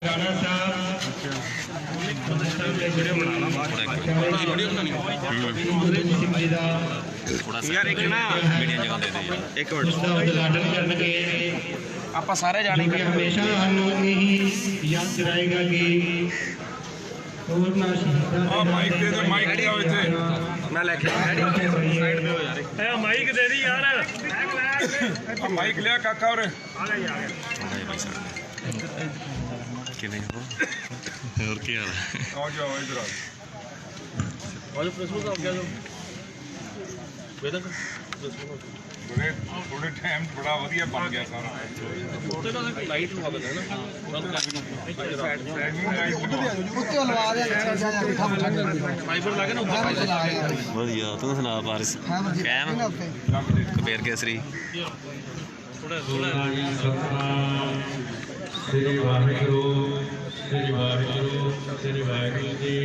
राणा साहब यार एक ना मीडिया जगह दे दे एक मिनट उद्घाटन करके आप सारे जाने क्योंकि हमेशा हम यही याद कराएगा कि कोरोना माइक दे दे माइक लिया हुए थे मैं लेके साइड पे हो यार ए माइक दे दी यार माइक लिया काका और कि नहीं हो और क्या हाल है आओ जाओ इधर आओ और प्रेसबुक आ गया जो वेदन थोड़े थोड़े टाइम बड़ा ਵਧੀਆ बन गया सारा छोटे ना लाइट लगा देना ना ਉੱਤੇ ਲਵਾ ਦੇ फाइबर लगे ना ऊपर बढ़िया तू सुना बारिश कैम कबीर केसरी थोड़ा थोड़ा श्री वाहिगुरु श्री वाहिगुरु श्री वाहिगुरु जी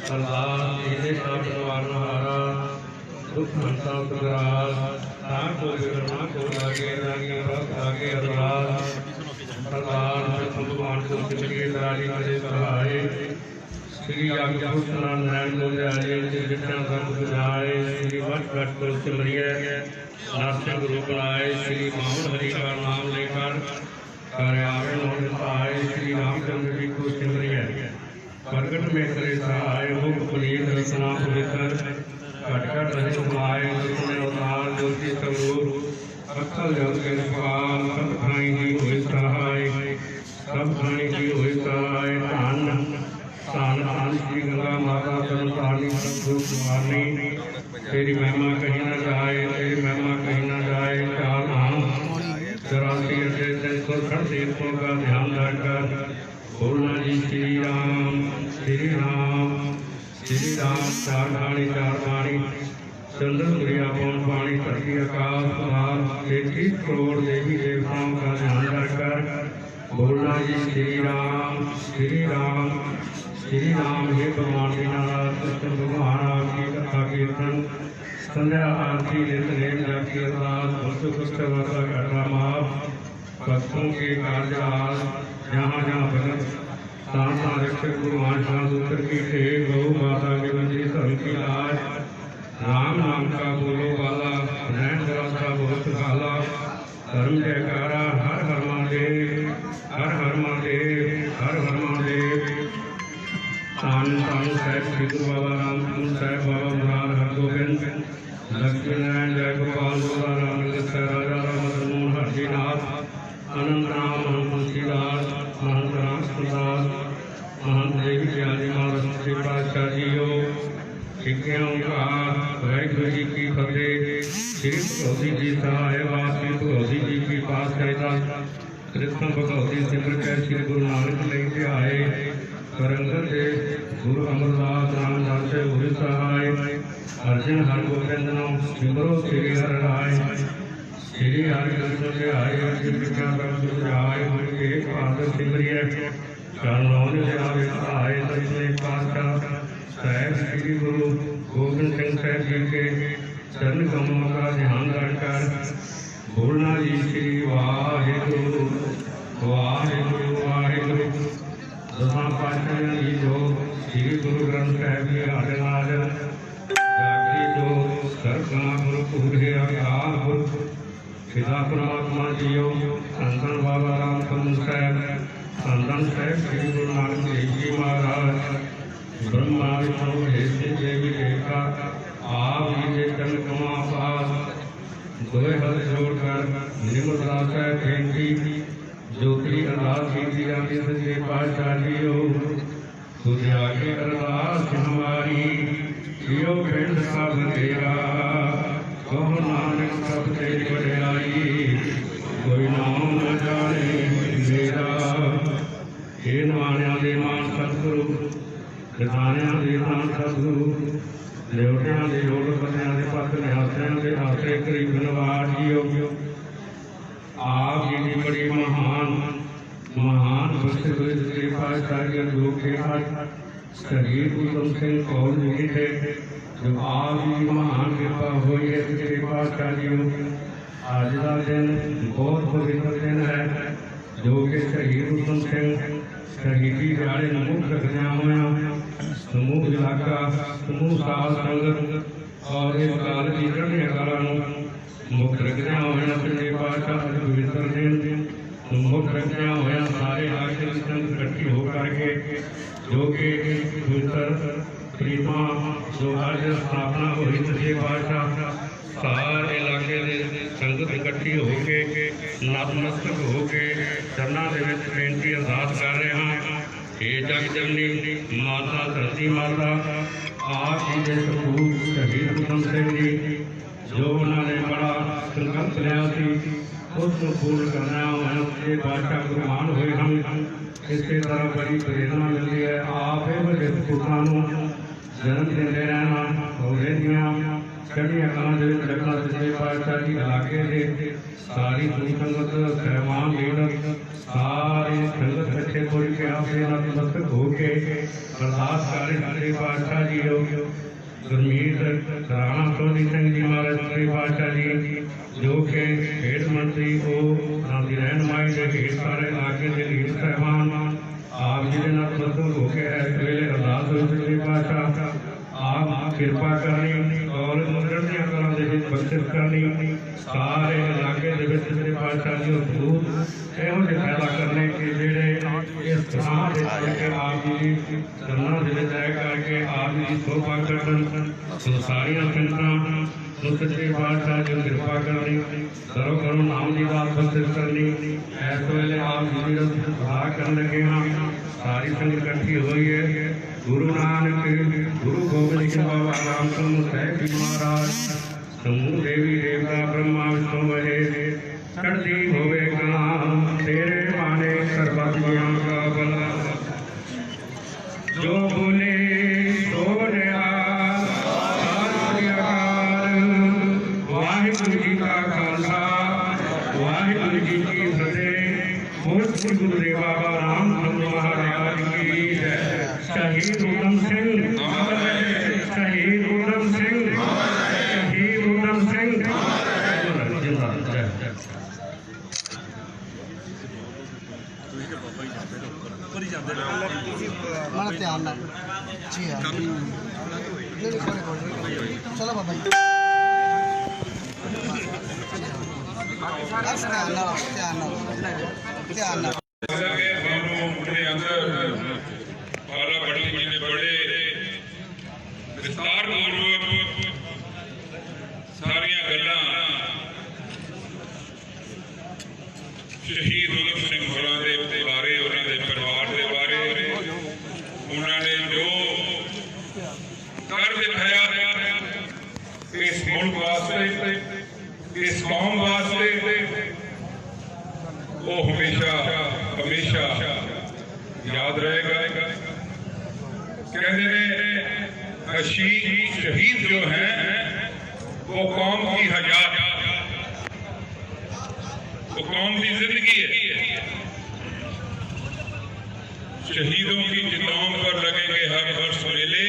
अरदास ਇਹਦੇ ਸਭ ਪਰਿਵਾਰ ਹਾਰਾ ਦੁੱਖ ਹੰਤਾ ਉਤਰਾਸ ਤਾਂ ਕੋ ਵਿਗੜਨਾ ਕੋ ਲਾਗੇ ਰਾਗੀ ਪ੍ਰਭ ਆਗੇ ਅਰਦਾਸ ਭਗਵਾਨ ਕੋ ਸਿਮਰਿਏ ਦਰਾਜੀ ਕਰੇ ਸਹਾਏ श्री आज्ञा नारायण मोजाए श्री विष्णु संत बुझाए श्री वट घट को सिमरिए नरसिंह रूप लाए श्री माउन हरि का नाम लेकर कार्यावन और सहाय श्री रामचंद्र जी को सिमरिए प्रकट में करे सहाय मुख पुनीत रचना पवित्र घट घट रहे समाये जिसने अवतार ज्योति स्वरूप अक्खल जग के पाल सब खाई जी हुई सहाय सब खाई जी हुई सहाय धन स्थान स्थान श्री गंगा माता तनसानी सतगुरु कुमारनी तेरी महिमा कहीं न जाए तेरी महिमा कहीं न जाए चार नाम 84 360 तीर्थों का ध्यान रखकर बोलना जी श्री राम चार पानी चंद्र सूर्या पवन पानी धरती आकाश पाताल 33 करोड़ देवी देवताओं का ध्यान रखकर बोलना जी श्री राम श्री राम हे भगवान दीनानाथ कृष्ण भगवान आपकी कथा कीर्तन संध्या आरती नित्यनेम जाकी अरदास वस्तु कुष्ठ वर्षा घटना माप भक्तों के कार्याल जहाँ जहाँ भगत तान रक्षक भगवान शांत उत्तर की टेक गौ माता की बंदी धर्म की लाज राम नाम का बोलो वाला नैन रास्ता बहुत काला धर्म जयकारा हर हर महादेव हर हर महादेव हर हर महादेव साहब श्री गुरु बाबा राम साहब बाबा मुरार हरगोबिंद लक्ष्मी नारायण जय गोपाल गोला राम राजा राम मदन मोहन हरजीनाथ अनंत राम महंत तुलसीदास महंत राम सुदास महंत देवी ज्ञानी महाराज श्री पातशाह जी हो वाहिगुरु जी की फतेह श्री भगवती जी सहाय श्री भगवती जी की पास कहता कृष्ण भगवती सिमर कर श्री गुरु नानक लेके आए करंगत गुरु अमरदास रामदास हुई सहाय अर्जुन हर गोविंद नाम सिमरो श्री हर राय श्री हरि कृष्ण के आय अर्जुन विद्या ब्रह्म जाय उनके पाद सिमरिय चरणों से आवे सहाय दक्षिण पातशाह साहेब श्री गुरु गोविंद सिंह साहब जी के चरण कमलों का ध्यान रखकर बोलना जी श्री वाहिगुरु वाहिगुरु वाहिगुरु दसवां पातशाह जी जो श्री गुरु ग्रंथ साहिब जी आदिनाथ जागी जो सरकना गुरु पूरे अकाल पुरख पिता परमात्मा जीओ संतन बाबा राम चंद्र साहब संतन साहब श्री गुरु नानक देव जी महाराज ब्रह्मा विष्णु महेश देवी देवता आप जी के चरण कमा पास दो हाथ जोड़कर निर्मला साहब बेनती ज्योति अरदास की जाती सच्चे पातशाह जी हो तुझ आगे अरदास हमारी जियो पिंड सब तेरा कहो नानक सब तेरी बड़ाई कोई नाम न जाने मेरा हे नवाणिया दे मान सतगुरु खजानिया दे मान सतगुरु देवतिया दे योग बनिया दे पत निहासिया दे आसरे गरीब नवाज जियो आप जी की बड़ी महान बसे हुए श्री पातशाह जो के शरीर उत्तम सिंह कौर जी थे जो आप जी महान कृपा हुई है श्री पातशाह जी आज का दिन बहुत पवित्र दिन है जो कि शहीद उधम सिंह शहीदी दिहाड़े ਨੂੰ ਮੁੱਖ ਰੱਖਦਿਆਂ ਹੋਇਆਂ ਸਮੂਹ ਇਲਾਕਾ ਸਮੂਹ ਸਾਧ ਸੰਗਤ ਔਰ ਇਸ ਕਾਲਜ ਦੀ ਚੜ੍ਹਦੀਆਂ ਕਲਾ ਨੂੰ ਮੁੱਖ ਰੱਖਦਿਆਂ ਹੋਇਆਂ ਸੱਚੇ ਪਾਤਸ਼ਾਹ ਦੇ ਪਵਿੱਤਰ ਦਿਨ ਨੂੰ ਮੁੱਖ ਰੱਖਦਿਆਂ ਹੋਇਆਂ ਸਾਰੇ ਇਲਾਕੇ ਦੀ ਸੰਗਤ ਇਕੱਠੀ ਹੋ ਕਰਕੇ ਜੋ ਕਿ ਪਵਿੱਤਰ ਪ੍ਰੀਤਮਾ ਜੋ ਅੱਜ ਸਥਾਪਨਾ ਹੋਈ ਸੱਚੇ ਪਾਤਸ਼ਾਹ ਸਾਰੇ ਇਲਾਕੇ ਦੇ ਸੰਗਤ ਇਕੱਠੀ ਹੋ ਕੇ ਨਤਮਸਤਕ ਹੋ ਕੇ ਚਰਨਾਂ ਦੇ ਵਿੱਚ ਬੇਨਤੀ ਅਰਦਾਸ ਕਰ ਰਹੇ ਹਾਂ। ਇਹ ਜਗ ਜਨਨੀ ਮਾਤਾ ਧਰਤੀ ਮਾਤਾ ਆਪ ਜੀ ਦੇ ਸਪੂਤ ਸ਼ਹੀਦ ਉਧਮ ਸਿੰਘ ਜੀ ਜੋ ਉਹਨਾਂ ਨੇ ਬੜਾ ਸੰਕਲਪ ਲਿਆ ਸੀ ਉਸ ਨੂੰ ਪੂਰਨ ਕਰਨਾ ਹੋਇਆ ਇਹ ਬਾਦਸ਼ਾਹ ਗੁਰਮਾਨ ਹੋਏ ਹਨ। ਇਸੇ ਤਰ੍ਹਾਂ ਬੜੀ ਪ੍ਰੇਰਨਾ ਮਿਲਦੀ ਹੈ। ਆਪ ਇਹ ਵੱਡੇ ਸਪੂਤਾਂ ਨੂੰ ਜਨਮ ਦਿੰਦੇ ਰਹਿਣਾ ਉਹਦੇ ਦੀਆਂ ਚੜ੍ਹਦੀਆਂ ਕਲਾਂ ਦੇ ਵਿੱਚ ਰੱਖਣਾ ਸੱਚੇ ਪਾਤਸ਼ਾਹ ਜੀ ਇਲਾਕੇ ਦੇ ਸਾਰੀ ਸੰਗਤ ਸਹਿਬਾਨ ਲੀਡਰ ਸਾਰੀ ਸੰਗਤ ਇਕੱਠੇ ਹੋ ਕੇ ਆਪੇ ਨਤਮਸਤਕ ਹੋ ਕੇ ਅਰਦਾਸ ਕਰ ਰਹੇ ਸੱਚੇ ਪਾਤਸ਼ਾਹ ਜੀ ਗੁਰਮੀਤ ਰਾਣਾ ਸੋਢੀ ਸਿੰਘ ਜੀ ਮਹਾਰਾਜ ਸੱਚੇ ਪਾਤਸ਼ਾਹ ਜੀ ਜੋ ਕਿ ਖੇਡ ਮੰਤਰੀ ਉਹ ਉਹਨਾਂ ਦੀ ਰਹਿਨੁਮਾਈ ਦੇ ਹੇਠ ਸਾਰੇ ਇਲਾਕੇ ਦੇ ਲੀਡਰ ਸਹਿਬਾਨ ਆਪ ਜੀ ਦੇ ਨਤਮਸਤਕ ਹੋ ਕੇ ਇਸ ਵੇਲੇ ਅਰਦਾਸ ਹੋਈ ਸੱਚੇ ਪਾਤਸ਼ਾਹ ਆਪ ਕਿਰਪਾ ਕਰਨੀ ਔਰ ਚੜ੍ਹਦੀਆਂ ਕਲਾਂ ਦੇ ਵਿੱਚ ਬਖਸ਼ਿਸ਼ ਕਰਨੀ ਸਾਰੇ ਇਲਾਕੇ ਦੇ ਵਿੱਚ ਸੱਚੇ ਪਾਤਸ਼ਾਹ ਜੀ ਉਹ ਇਹੋ ਜਿਹੇ ਫੈਲਾ ਕਰਨੇ ਕਿ ਜਿਹੜੇ ਇਸ ਥਾਂ ਦੇ ਕਰਕੇ ਆਪ ਜੀ ਦੀ ਚਰਨਾਂ ਦੇ ਵਿੱਚ ਰਹਿ ਕਰਕੇ ਆਪ ਜੀ ਦੀ ਸੋਭਾ ਕਰਨ ਸਾਰੀਆਂ ਸੰਗਤਾਂ ਨੂੰ ਸੱਚੇ ਪਾਤਸ਼ਾਹ ਜੀ ਕਿਰਪਾ ਕਰਨੀ ਕਰੋ ਨਾਮ ਦੀ ਬਾਤ ਬਖਸ਼ਿਸ਼ ਕਰਨੀ ਇਸ ਵੇਲੇ ਆਪ ਜੀ ਦੀ ਸੇਵਾ ਕਰਨ ਲੱਗੇ ਹਾਂ। ਸਾਰੀ ਸੰਗਤ ਇਕੱਠੀ ਹੋਈ ਹੈ। ਗੁਰੂ ਨਾਨਕ ਗੁਰੂ ਗੋਬਿੰਦ ਸਿੰਘ ਬਾਬਾ ਰਾਮ ਚੰਦਰ ਸਾਹਿਬ ਜੀ ਮਹਾਰਾਜ ਸਮੂਹ ਦੇਵੀ ਦੇਵਤਾ ਬ੍ਰਹਮਾ ਵਿਸ਼ਨੂੰ ਮਹੇਸ਼ ਚੜ੍ਹਦੀ ਹੋਵੇ ਕਲਾਂ ਤੇਰੇ ਬਾਣੇ ਸਰਬੱਤੀਆਂ ਦਾ ਭਲਾ ਜੋ ਬੋਲੇ ਸੋ ਨਿਹਾਲ ਸਤਿ ਅਕਾਲ ਵਾਹਿਗੁਰੂ ਜੀ ਕਾ ਖਾਲਸਾ ਵਾਹਿਗੁਰੂ ਜੀ ਕੀ ਫਤਿਹ। ਬੋਲ ਗੁਰੂ ਦੇਵ ਬਾਬਾ ਰਾਮ ਚੰਦਰ ਮਹਾਰਾਜ ਕੀ ਜੈ। शहीद उधम सिंह शहीद उधम सिंह शहीद उधम सिंह माना ध्यान ना जी हाँ चलो बाबा जी ध्यान ना बाला बड़ी जी ने बड़े विस्तार पूर्वक सारिया गल्लां शहीद उधम सिंह होरां दे बारे उन्हां दे परिवार दे बारे उन्होंने जो कर दिखाया इस मुल्क वास्ते इस कौम वास्ते वो हमेशा हमेशा याद रहेगा। कहते शहीद जो हैं वो कौम की हयात वो कौम की जिंदगी है। शहीदों की चिताओं पर लगेंगे हर वर्ष मेले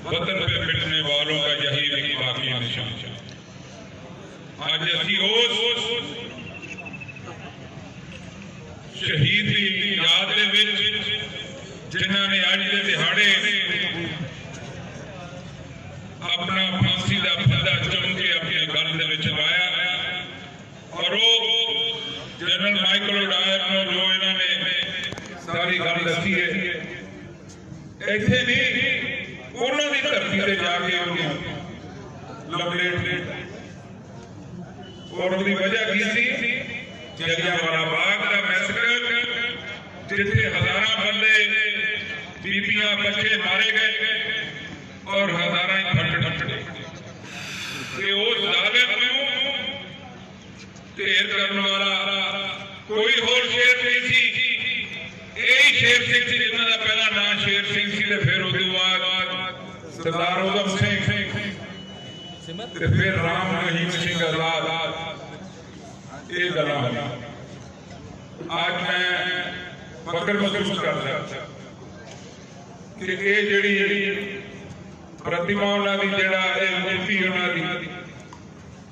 वतन पे मिटने वालों का यही भी बाकी निशान। आज असी उस शहीद की याद जिन्होंने अज के दिहाड़े अपना फांसी का फंदा चुन के अपने गल लाया और वो जनरल माइकल ओडायर जो इन्होंने सारी गल दसी है इतने नहीं उन्होंने धरती से जाके लपलेट और उसकी वजह की थी जलियांवाला बाग का मैसकर जिथे हजारा बंदे बीबियां बच्चे मारे गए और हजारा फट उस जालिम ढेर करने वाला कोई होर शेर नहीं सी। यही शेर सिंह सी जिन्हों का पहला नाम शेर सिंह सी फिर उसके बाद सरदार उधम सिंह फिर राम रहीम सिंह आजाद। ये गल आज मैं फकर महसूस कर रहा कि ये जिहड़ी प्रतिमा उन्होंने जिहड़ा मूर्ति उन्होंने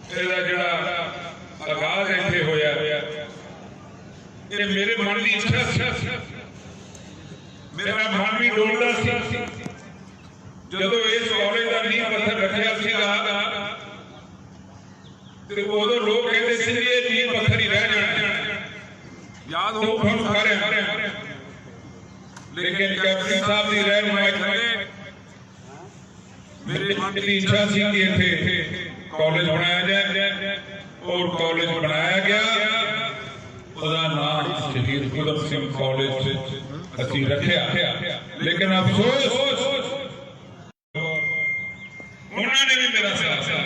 जिहड़ा आगाज इत्थे होया ये मेरे मन की इच्छा सी, मेरा मन भी डोलदा सी ਜਦੋਂ ਇਸ ਕਾਲਜ ਦਾ ਨੀਂਹ ਪੱਥਰ ਰੱਖਿਆ ਸੀਗਾ ਤੇ ਉਦੋਂ ਲੋਕ ਕਹਿੰਦੇ ਸੀ ਕਿ ਇਹ ਨੀਂਹ ਪੱਥਰ ਹੀ ਰਹਿ ਜਾਣਾ, ਯਾਦ ਹੋ ਤੁਹਾਨੂੰ ਸਾਰਿਆਂ। ਲੇਕਿਨ ਕੈਪਟਨ ਸਾਹਿਬ ਦੀ ਰਹਿਨੁਮਾਈ ਥੱਲੇ मेरी मन की इच्छा सी कि इत्थे कॉलेज बनाया जाए और कॉलेज बनाया गया। उसका नाम शहीद उधम सिंह कॉलेज असीं रखिया। लेकिन अफसोस उन्होंने भी मेरा साथ दिया,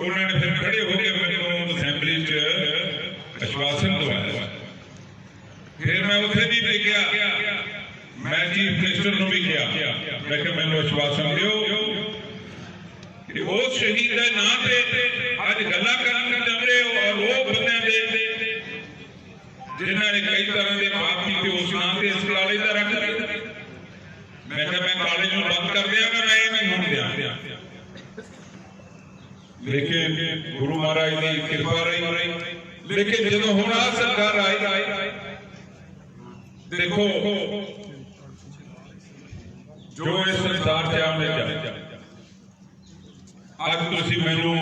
उन्होंने फिर खड़े होकर मैंने असैंबली च आश्वासन दवाया। फिर मैं उत्थे भी ले गया, मैं चीफ मिनिस्टर को भी किया, मैं कि मैंने आश्वासन दिओ कि उस शहीद के नाम से अज गल्लां करन लग रहे हो और वो बंदे जिन्होंने कई तरह के पाप किए उस नाम से इस कॉलेज का रख दिया। मैं क्या मैं कॉलेज में बंद कर दिया, मैं नहीं होने दिया। लेकिन गुरु महाराज की कृपा रही। लेकिन जो हुण आ सरकार आई, देखो जो इस संसार से आपने आज तुसी मैनू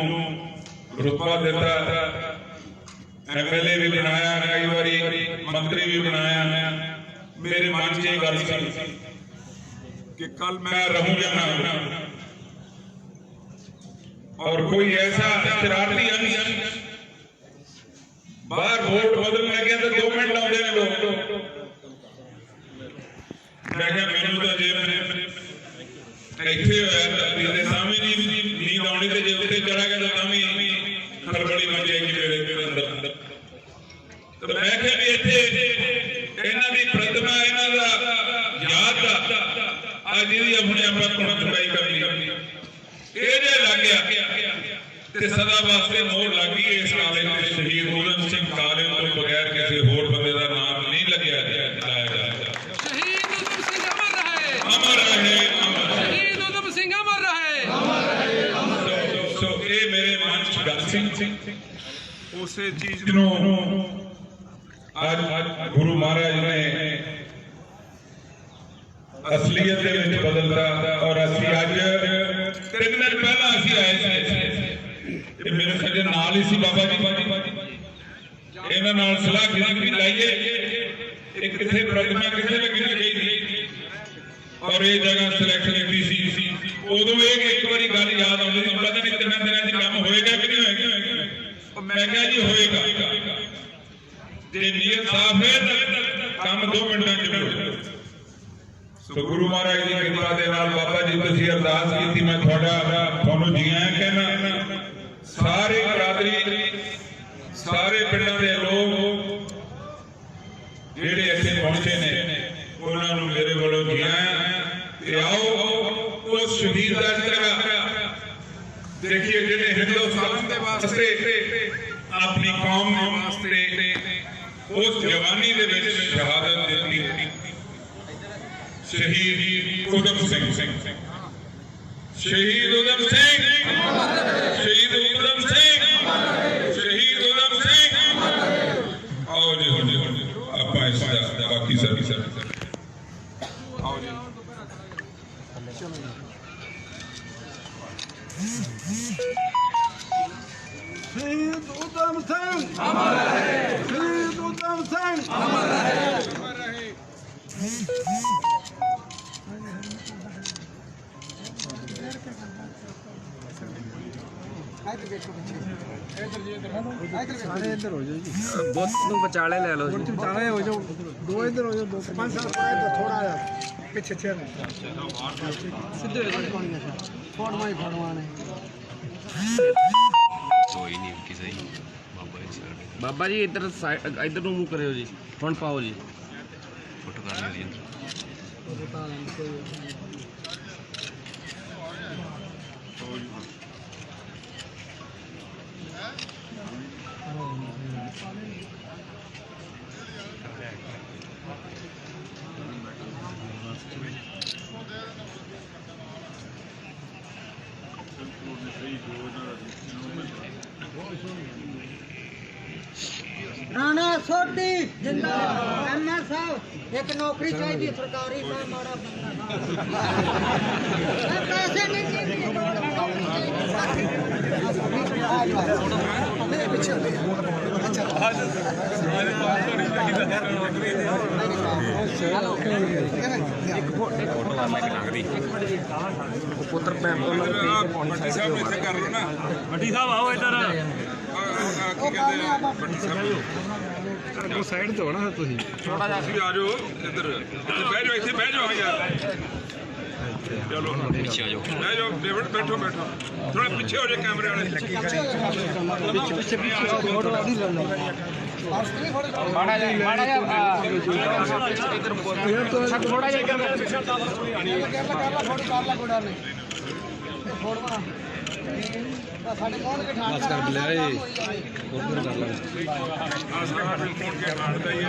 रुतबा दिता, MLA भी बनाया, कई बारी मंत्री भी बनाया। मेरे मन च ये गल सी कि कल मैं रहूंगा ना, और कोई ऐसा शरारती अंश बाहर वोट बदल लगे तो 2 मिनट लाते हैं लोग। मैं क्या मैनू तो जे इत्थे होया नींद आनी तो जे उत्ते चढ़ा गया तो खड़बड़ी मच जाएगी मेरे अंदर। तो मैं क्या भी इत्थे इन्हां दी प्रतिमा, इन्हां दा याद दा अज दी अपने आप को चुकाई करनी ये जे लग गया ते सदा वास्ते मोहर लग गई। इस कॉलेज में शहीद उधम सिंह कॉलेज तो बगैर किसी होर बंदे दा नाम नहीं लग्या लाया जाएगा। शहीद उधम सिंह अमर रहे, अमर रहे, शहीद उधम सिंह अमर रहे। सो ये मेरे मन च गल सी उसे चीज नूं आज गुरु महाराज ने असलियत दे विच बदलता। और असीं अज 3 दिन पहला असीं आए सी, मेरे सज्जन नाल ही सी बाबा जी, इन्हां नाल सलाह की लाइए एक किथे प्रतिमा किथे लगी गई और ये जगह सिलेक्शन की सी। उदों एक बारी गल याद आउंदी सी, पता नहीं 3 दिनां च काम होएगा कि नहीं होएगा। मैं कहा जी होएगा, जे नीयत साफ है तो काम 2 मिनटां च होएगा। तो गुरु महाराज की कृपा दे नाल बाबा जी तुसीं अरदास कीती, मैं तुहानूं जी आया कहना। सारे बरादरी सारे पिंडां दे लोग जिहड़े इत्थे पहुंचे ने उन्हां नूं मेरे वल्लों जी आया। ते आओ उस शहीद दा जगह देखिए जिहड़े हिंदुस्तान दे वास्ते अपनी कौम वास्ते उस जवानी दे विच शहादत दित्ती। शहीद उधम सिंह, शहीद उधम सिंह, शहीद उधम सिंह, शहीद उधम सिंह। आओ जी हुण आपां इस बाकी सर आओ जी। शहीद उधम सिंह अमर रहे, शहीद उधम सिंह अमर रहे। इधर हो जाओ जी, बहुत ਵਿਚਾਲੇ ਲੈ ਲਓ ਜੀ। विचाले हो जाओ, 2 इधर हो जाओ, 5 साल इधर थोड़ा पीछे सीधे फड़वाने कोई नहीं किसी बाबा जी साइड ਬਾਬਾ ਜੀ ਇੱਧਰ ਇੱਧਰ ਨੂੰ ਮੂੰਹ ਕਰਿਓ ਜੀ। ਹੁਣ ਪਾਓ ਜੀ फोटो कर ली राणा ਸੋਢੀ ਜਿੰਦਾਬਾਦ ਐਮਆਰ ਸਾਹਿਬ ਇੱਕ ਨੌਕਰੀ ਚਾਹੀਦੀ ਸਰਕਾਰੀ ਮੈਂ ਮਾੜਾ ਬੰਦਾ ਪੈਸੇ ਨਹੀਂ ਭੱਟੀ ਸਾਹਿਬ ਨੂੰ ਇੱਥੇ ਕਰ ਲਓ ਨਾ। ਵੱਡੀ ਸਾਹਿਬ ਆਓ ਇੱਧਰ ਕੀ ਕਹਿੰਦੇ ਆ ਭੱਟੀ ਸਾਹਿਬ ਸਾਈਡ ਤੋਂ ਨਾ ਤੁਸੀਂ ਥੋੜਾ ਜਿਹਾ ਤੁਸੀਂ ਆ ਜਾਓ ਇੱਧਰ ਇੱਥੇ ਬਹਿ ਜਾਓ ਯਾਰ। ਚਲੋ ਪਿੱਛੇ ਆ ਜਾਓ ਬਹਿ ਜਾਓ ਡੇਵਿਡ ਬੈਠੋ ਥੋੜਾ ਪਿੱਛੇ ਹੋ ਜਾਓ ਕੈਮਰੇ ਵਾਲੇ ਮਾੜਾ ਜਿਹਾ ਥੋੜਾ ਜਿਹਾ ਸਾਡੇ ਕੋਲ ਕੇ ਠਾਣ ਕਰ ਆਸ ਕਰਕੇ ਫੋਨ ਕੇ ਮਾਰਦਾ ਹੀ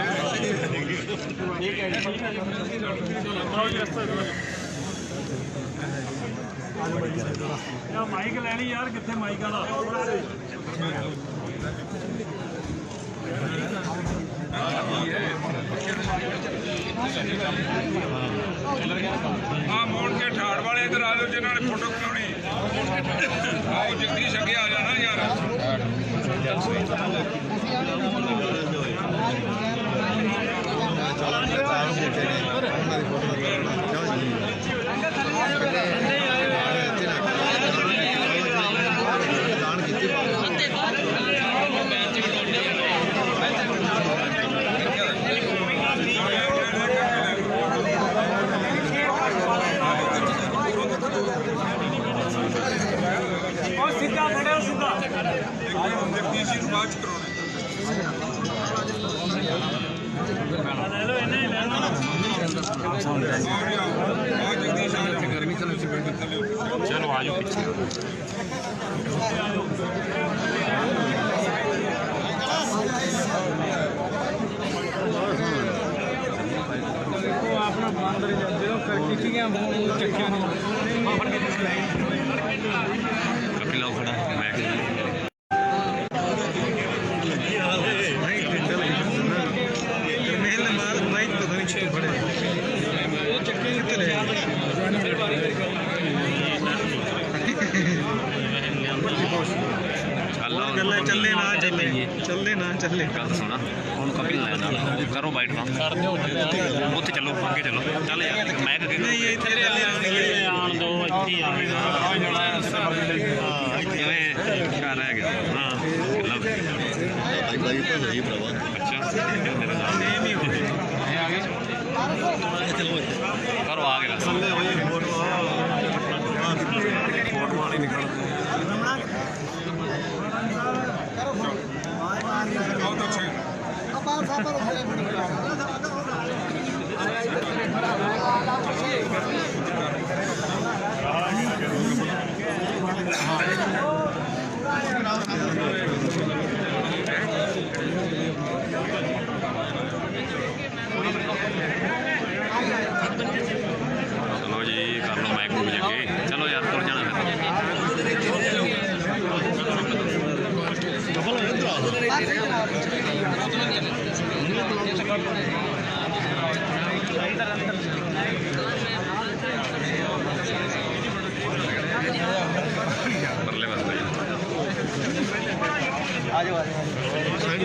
ਯਾ ਮਾਈਕ ਲੈ ਲਈ ਯਾਰ ਕਿੱਥੇ ਮਾਈਕ ਵਾਲਾ ਆ ਮੋੜ ਕੇ ਠਾੜ ਵਾਲੇ ਇੱਧਰ ਆ ਜਾਓ ਜਿਨ੍ਹਾਂ ਨੇ ਫੋਟੋ ਕਰਾਉਣੀ ਆਓ ਜਗਦੀਸ਼ ਅੱਗੇ ਆ ਜਾਣਾ ਯਾਰ। ਉਹ ਸਿੱਧਾ ਫੜਿਓ ਸਿੱਧਾ ਜਗਦੀਸ਼ ਜੀ ਨੂੰ ਬਾਅਦ ਚ ਕਰਾਉਣੇ ਲੈ ਲਓ ਇਹਨੇ ਹੀ ਲੈ ਲਓ ਆ ਜਗਦੀਸ਼ ਆ ਜਾਓ ਗਰਮੀ ਚਲੋ ਆ ਜਾਓ ਪਿੱਛੇ ਆਪਣਾ ਬਾਂਦਰ ਜਾਂਦੇ ਹੋ ਕਰ ਕੀਤੀਆਂ ਬਹੁਤ ਚੱਕਿਆ ਕੱਪੀ ਲਾਓ ਖੜਾ ਮੈਂ ਮੇਲ ਮਾਰ ਮਾਈਕ ਪਤਾ ਨਹੀਂ ਕਿੱਥੇ ਫੜੇ ਉਹ ਚੱਕੇ ਕਿੱਥੇ ਲੈ ਗੱਲਾਂ ਚੱਲੇ ਨਾ ਚੱਲੇ ਗੱਲ ਸੁਣਾ ਹੁਣ ਕਪਿਲ ਲੈ ਨਾਲ ਕਰੋ ਬਾਈਟ ਨਾਲ ਉੱਥੇ ਚੱਲੋ ਅੱਗੇ ਚੱਲੋ ਚੱਲ ਯਾਰ ਮੈਂ ਕਿ ਨਹੀਂ ਇੱਥੇ ਚੱਲੇ ਆਣਗੇ ਆਣ ਦੋ ਇੱਥੇ ਆਵੇਗਾ ਇਹ ਘਰ ਆ ਗਿਆ ਹਾਂ ਲਵ ਬਾਈ ਤਾਂ ਸਹੀ ਭਰਾਵਾ ਅੱਛਾ ਮੇਰੇ ਨਾਲ ਨਹੀਂ ਹੋ ਇਹ ਆ ਗਏ ਕਰੋ ਆ ਗਿਆ ਥੱਲੇ ਹੋਈ ਫੋਟੋ ਵਾਲੀ ਨਿਕਲ ਬਹੁਤ ਅੱਛੇ ਆਪਾਂ ਸਾਬਰ चलो जी कर लो माइक मुझे के चलो यार तुर जाना परले बस आ जाओ